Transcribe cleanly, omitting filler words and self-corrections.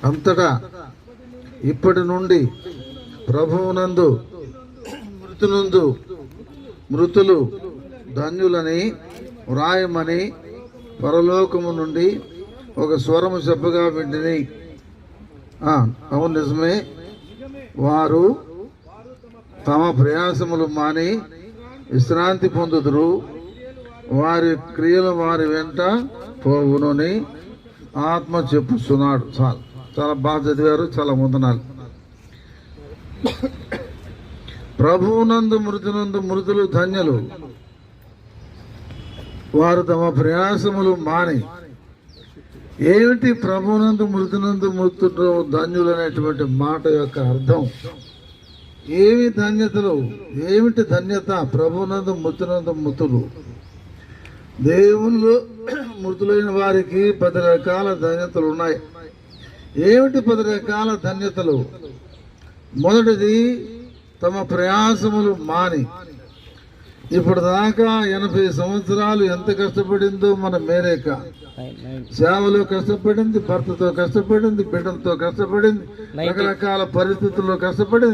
అంతటా ఇప్పటి నుండి ప్రభువునందు మృతులు ధన్యులని వ్రాయమని పరలోకము నుండి ఒక స్వరము చెప్పగా వింటిని. అవును, నిజమే. వారు తమ ప్రయాసములు మాని విశ్రాంతి పొందుదురు, వారి క్రియలు వారి వెంట పోవునని ఆత్మ చెప్పుస్తున్నాడు. చాలా బాగా చదివారు, చాలా వందనాలు. ప్రభువునందు మృతులు ధన్యులు, వారు తమ ప్రయాసములు మాని. ఏమిటి ప్రభువునందు మృతులు ధన్యులు అనేటువంటి మాట యొక్క అర్థం? ఏమి ధన్యతలు, ఏమిటి ధన్యత? ప్రభువునందు మృతులు. దేవుళ్ళు మృతులైన వారికి 10 రకాల ధన్యతలు ఉన్నాయి. ఏమిటి 10 రకాల ధన్యతలు? మొదటిది, తమ ప్రయాసములు మాని. ఇప్పుడు దాకా 80 సంవత్సరాలు ఎంత కష్టపడిందో మన మేరేక. సేవలో కష్టపడింది, భర్తతో కష్టపడింది, బిడ్డలతో కష్టపడింది, రకరకాల పరిస్థితుల్లో కష్టపడింది.